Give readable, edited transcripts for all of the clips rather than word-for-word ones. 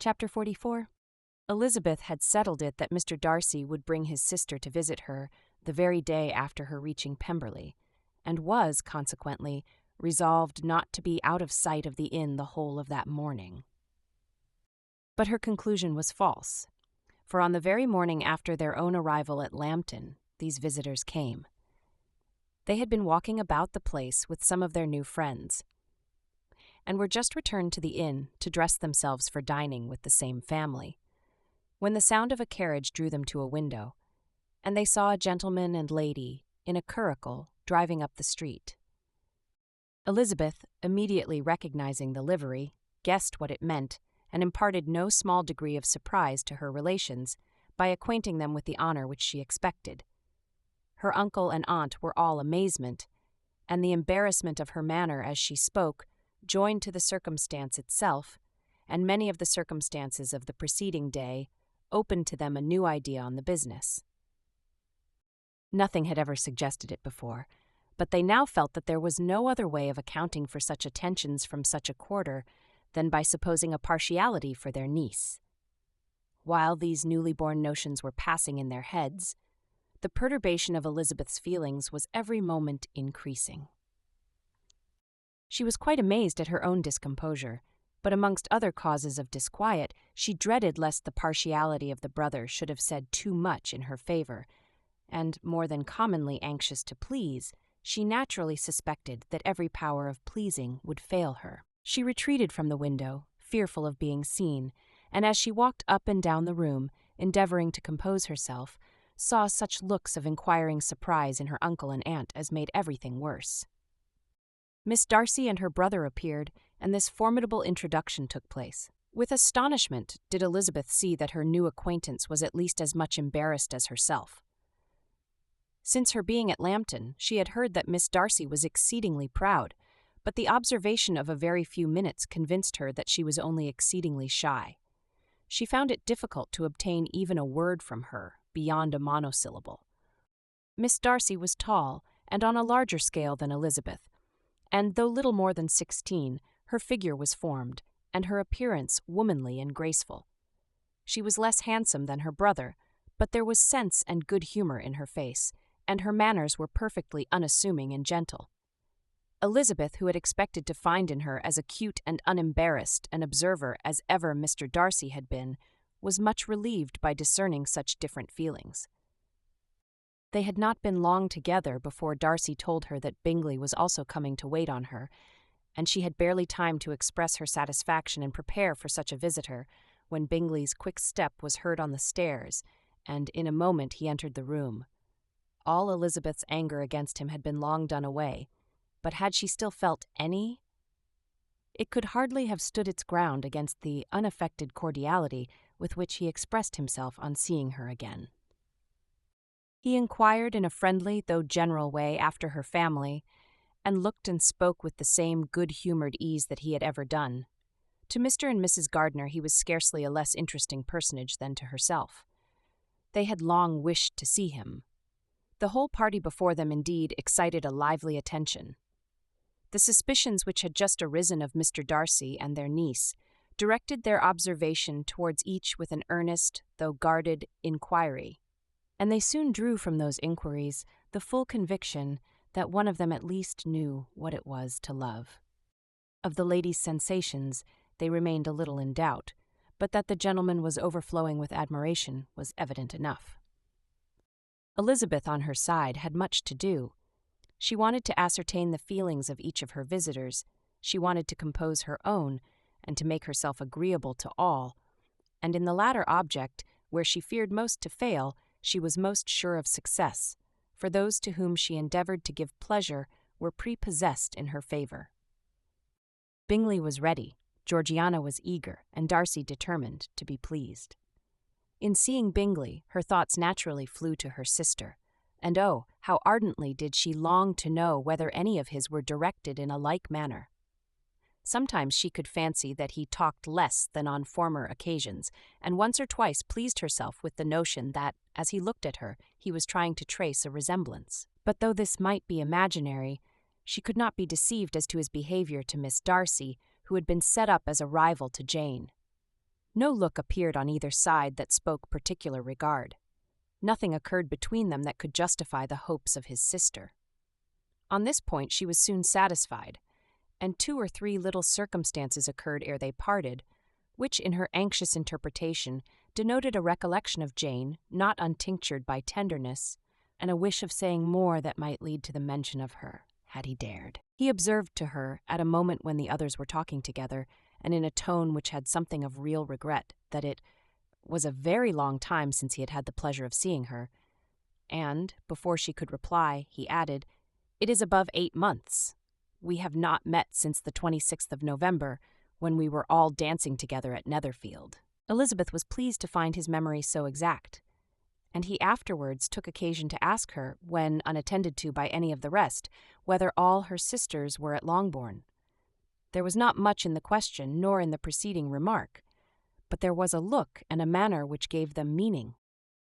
Chapter 44. Elizabeth had settled it that Mr. Darcy would bring his sister to visit her the very day after her reaching Pemberley, and was, consequently, resolved not to be out of sight of the inn the whole of that morning. But her conclusion was false, for on the very morning after their own arrival at Lambton, these visitors came. They had been walking about the place with some of their new friends, and were just returned to the inn to dress themselves for dining with the same family, when the sound of a carriage drew them to a window, and they saw a gentleman and lady in a curricle driving up the street. Elizabeth, immediately recognizing the livery, guessed what it meant, and imparted no small degree of surprise to her relations by acquainting them with the honor which she expected. Her uncle and aunt were all amazement, and the embarrassment of her manner as she spoke, joined to the circumstance itself, and many of the circumstances of the preceding day, opened to them a new idea on the business. Nothing had ever suggested it before, but they now felt that there was no other way of accounting for such attentions from such a quarter than by supposing a partiality for their niece. While these newly born notions were passing in their heads, the perturbation of Elizabeth's feelings was every moment increasing. She was quite amazed at her own discomposure, but amongst other causes of disquiet, she dreaded lest the partiality of the brother should have said too much in her favor, and, more than commonly anxious to please, she naturally suspected that every power of pleasing would fail her. She retreated from the window, fearful of being seen, and as she walked up and down the room, endeavoring to compose herself, saw such looks of inquiring surprise in her uncle and aunt as made everything worse. Miss Darcy and her brother appeared, and this formidable introduction took place. With astonishment did Elizabeth see that her new acquaintance was at least as much embarrassed as herself. Since her being at Lambton, she had heard that Miss Darcy was exceedingly proud, but the observation of a very few minutes convinced her that she was only exceedingly shy. She found it difficult to obtain even a word from her, beyond a monosyllable. Miss Darcy was tall, and on a larger scale than Elizabeth, and though little more than 16, her figure was formed, and her appearance womanly and graceful. She was less handsome than her brother, but there was sense and good humor in her face, and her manners were perfectly unassuming and gentle. Elizabeth, who had expected to find in her as acute and unembarrassed an observer as ever Mr. Darcy had been, was much relieved by discerning such different feelings. They had not been long together before Darcy told her that Bingley was also coming to wait on her, and she had barely time to express her satisfaction and prepare for such a visitor, when Bingley's quick step was heard on the stairs, and in a moment he entered the room. All Elizabeth's anger against him had been long done away, but had she still felt any? It could hardly have stood its ground against the unaffected cordiality with which he expressed himself on seeing her again. He inquired in a friendly though general way after her family, and looked and spoke with the same good-humored ease that he had ever done. To Mr. and Mrs. Gardiner he was scarcely a less interesting personage than to herself. They had long wished to see him. The whole party before them, indeed, excited a lively attention. The suspicions which had just arisen of Mr. Darcy and their niece directed their observation towards each with an earnest, though guarded, inquiry, and they soon drew from those inquiries the full conviction that one of them at least knew what it was to love. Of the lady's sensations they remained a little in doubt, but that the gentleman was overflowing with admiration was evident enough. Elizabeth, on her side, had much to do. She wanted to ascertain the feelings of each of her visitors, she wanted to compose her own, and to make herself agreeable to all, and in the latter object, where she feared most to fail, she was most sure of success, for those to whom she endeavored to give pleasure were prepossessed in her favor. Bingley was ready, Georgiana was eager, and Darcy determined to be pleased. In seeing Bingley, her thoughts naturally flew to her sister, and oh, how ardently did she long to know whether any of his were directed in a like manner. Sometimes she could fancy that he talked less than on former occasions, and once or twice pleased herself with the notion that, as he looked at her, he was trying to trace a resemblance. But though this might be imaginary, she could not be deceived as to his behavior to Miss Darcy, who had been set up as a rival to Jane. No look appeared on either side that spoke particular regard. Nothing occurred between them that could justify the hopes of his sister. On this point she was soon satisfied, and 2 or 3 little circumstances occurred ere they parted, which, in her anxious interpretation, denoted a recollection of Jane, not untinctured by tenderness, and a wish of saying more that might lead to the mention of her, had he dared. He observed to her, at a moment when the others were talking together, and in a tone which had something of real regret, that it was a very long time since he had had the pleasure of seeing her, and, before she could reply, he added, "It is above 8 months. We have not met since the 26th of November, when we were all dancing together at Netherfield." Elizabeth was pleased to find his memory so exact, and he afterwards took occasion to ask her, when unattended to by any of the rest, whether all her sisters were at Longbourn. There was not much in the question, nor in the preceding remark, but there was a look and a manner which gave them meaning.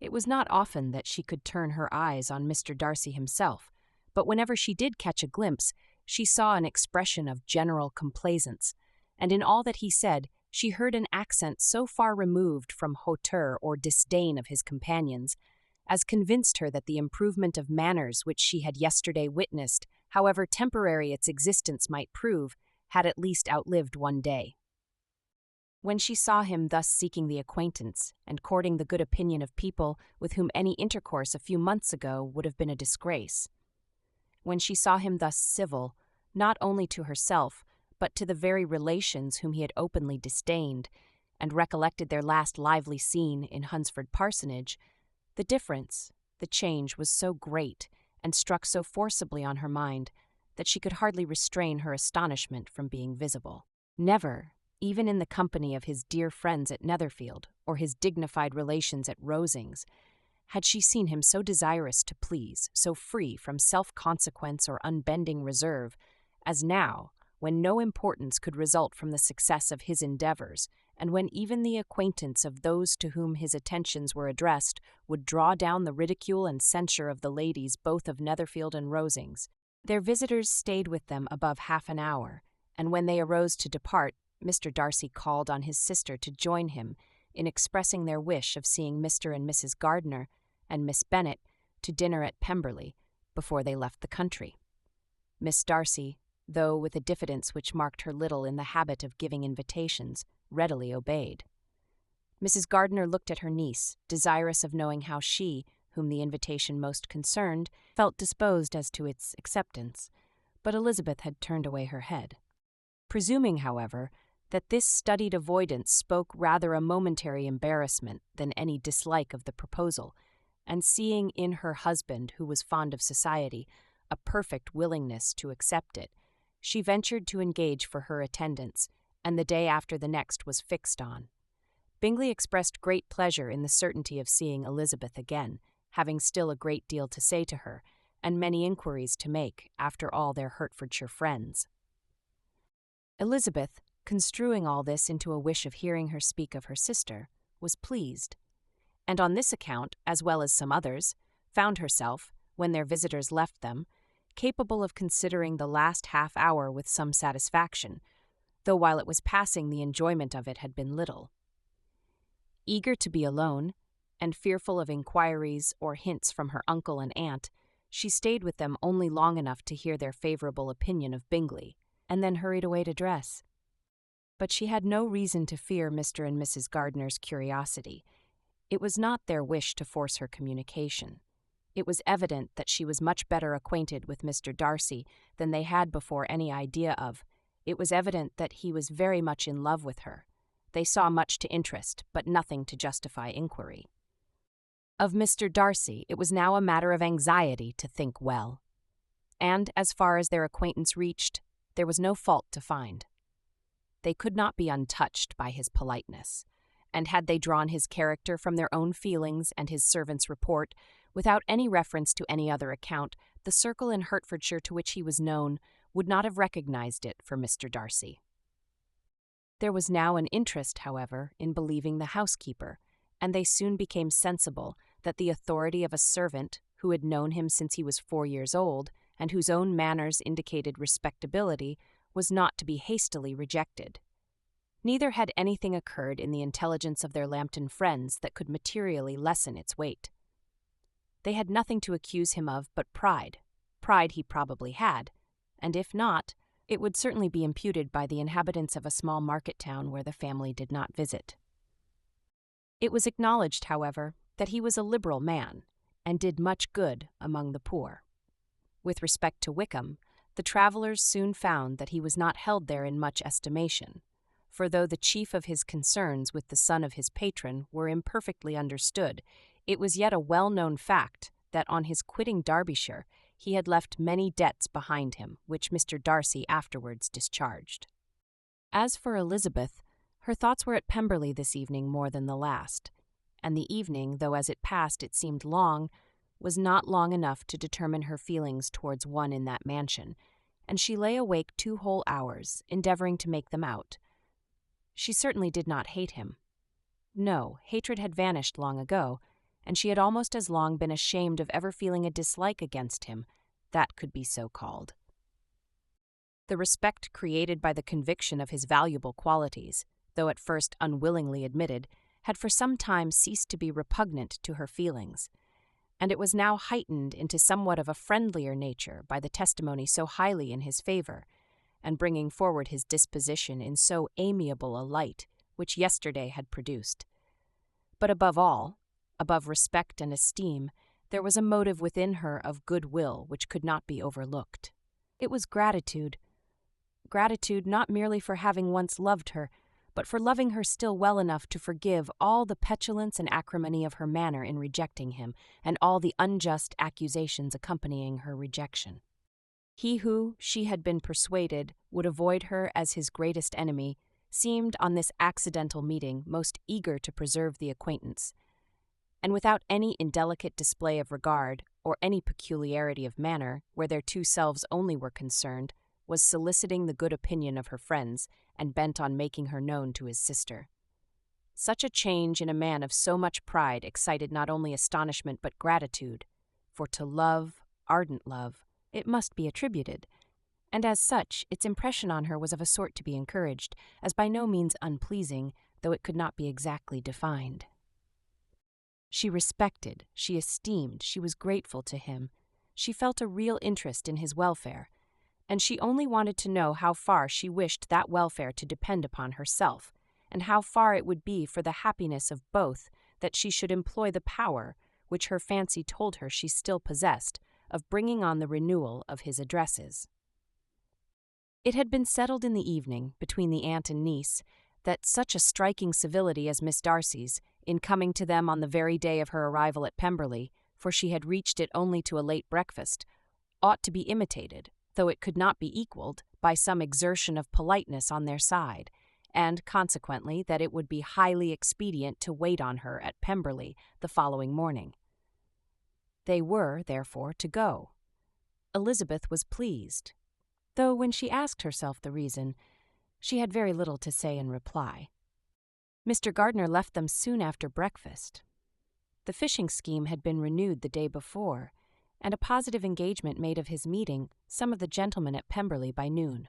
It was not often that she could turn her eyes on Mr. Darcy himself, but whenever she did catch a glimpse, she saw an expression of general complaisance, and in all that he said she heard an accent so far removed from hauteur or disdain of his companions, as convinced her that the improvement of manners which she had yesterday witnessed, however temporary its existence might prove, had at least outlived one day. When she saw him thus seeking the acquaintance and courting the good opinion of people with whom any intercourse a few months ago would have been a disgrace, when she saw him thus civil, not only to herself, but to the very relations whom he had openly disdained, and recollected their last lively scene in Hunsford Parsonage, the difference, the change was so great, and struck so forcibly on her mind, that she could hardly restrain her astonishment from being visible. Never, even in the company of his dear friends at Netherfield, or his dignified relations at Rosings, had she seen him so desirous to please, so free from self-consequence or unbending reserve, as now, when no importance could result from the success of his endeavours, and when even the acquaintance of those to whom his attentions were addressed would draw down the ridicule and censure of the ladies both of Netherfield and Rosings. Their visitors stayed with them above half an hour, and when they arose to depart, Mr. Darcy called on his sister to join him in expressing their wish of seeing Mr. and Mrs. Gardiner and Miss Bennet to dinner at Pemberley before they left the country. Miss Darcy, though with a diffidence which marked her little in the habit of giving invitations, readily obeyed. Mrs. Gardiner looked at her niece, desirous of knowing how she, whom the invitation most concerned, felt disposed as to its acceptance, but Elizabeth had turned away her head. Presuming, however, that this studied avoidance spoke rather a momentary embarrassment than any dislike of the proposal, and seeing in her husband, who was fond of society, a perfect willingness to accept it, she ventured to engage for her attendance, and the day after the next was fixed on. Bingley expressed great pleasure in the certainty of seeing Elizabeth again, having still a great deal to say to her, and many inquiries to make after all their Hertfordshire friends. Elizabeth, construing all this into a wish of hearing her speak of her sister, was pleased, and on this account, as well as some others, found herself, when their visitors left them, capable of considering the last half-hour with some satisfaction, though while it was passing the enjoyment of it had been little. Eager to be alone, and fearful of inquiries or hints from her uncle and aunt, she stayed with them only long enough to hear their favourable opinion of Bingley, and then hurried away to dress. But she had no reason to fear Mr. and Mrs. Gardiner's curiosity. It was not their wish to force her communication. It was evident that she was much better acquainted with Mr. Darcy than they had before any idea of. It was evident that he was very much in love with her. They saw much to interest, but nothing to justify inquiry. Of Mr. Darcy, it was now a matter of anxiety to think well, and as far as their acquaintance reached, there was no fault to find. They could not be untouched by his politeness, and had they drawn his character from their own feelings and his servant's report, without any reference to any other account, the circle in Hertfordshire to which he was known would not have recognized it for Mr. Darcy. There was now an interest, however, in believing the housekeeper, and they soon became sensible that the authority of a servant who had known him since he was 4 years old, and whose own manners indicated respectability, was not to be hastily rejected. Neither had anything occurred in the intelligence of their Lambton friends that could materially lessen its weight. They had nothing to accuse him of but pride. Pride he probably had, and if not, it would certainly be imputed by the inhabitants of a small market town where the family did not visit. It was acknowledged, however, that he was a liberal man, and did much good among the poor. With respect to Wickham, the travellers soon found that he was not held there in much estimation, for though the chief of his concerns with the son of his patron were imperfectly understood, it was yet a well-known fact that on his quitting Derbyshire he had left many debts behind him, which Mr. Darcy afterwards discharged. As for Elizabeth, her thoughts were at Pemberley this evening more than the last, and the evening, though as it passed it seemed long, was not long enough to determine her feelings towards one in that mansion, and she lay awake 2 whole hours, endeavoring to make them out. She certainly did not hate him. No, hatred had vanished long ago, and she had almost as long been ashamed of ever feeling a dislike against him, that could be so called. The respect created by the conviction of his valuable qualities, though at first unwillingly admitted, had for some time ceased to be repugnant to her feelings, and it was now heightened into somewhat of a friendlier nature by the testimony so highly in his favor, and bringing forward his disposition in so amiable a light, which yesterday had produced. But above all, above respect and esteem, there was a motive within her of good-will which could not be overlooked. It was gratitude. Gratitude not merely for having once loved her, but for loving her still well enough to forgive all the petulance and acrimony of her manner in rejecting him, and all the unjust accusations accompanying her rejection. He who, she had been persuaded, would avoid her as his greatest enemy, seemed, on this accidental meeting, most eager to preserve the acquaintance, and without any indelicate display of regard, or any peculiarity of manner, where their 2 selves only were concerned, was soliciting the good opinion of her friends, and bent on making her known to his sister. Such a change in a man of so much pride excited not only astonishment but gratitude, for to love, ardent love, it must be attributed, and as such its impression on her was of a sort to be encouraged, as by no means unpleasing, though it could not be exactly defined. She respected, she esteemed, she was grateful to him, she felt a real interest in his welfare, and she only wanted to know how far she wished that welfare to depend upon herself, and how far it would be for the happiness of both that she should employ the power, which her fancy told her she still possessed, of bringing on the renewal of his addresses. It had been settled in the evening, between the aunt and niece, that such a striking civility as Miss Darcy's, in coming to them on the very day of her arrival at Pemberley, for she had reached it only to a late breakfast, ought to be imitated, though it could not be equaled, by some exertion of politeness on their side, and, consequently, that it would be highly expedient to wait on her at Pemberley the following morning. They were, therefore, to go. Elizabeth was pleased, though when she asked herself the reason, she had very little to say in reply. Mr. Gardiner left them soon after breakfast. The fishing scheme had been renewed the day before, and a positive engagement made of his meeting some of the gentlemen at Pemberley by noon.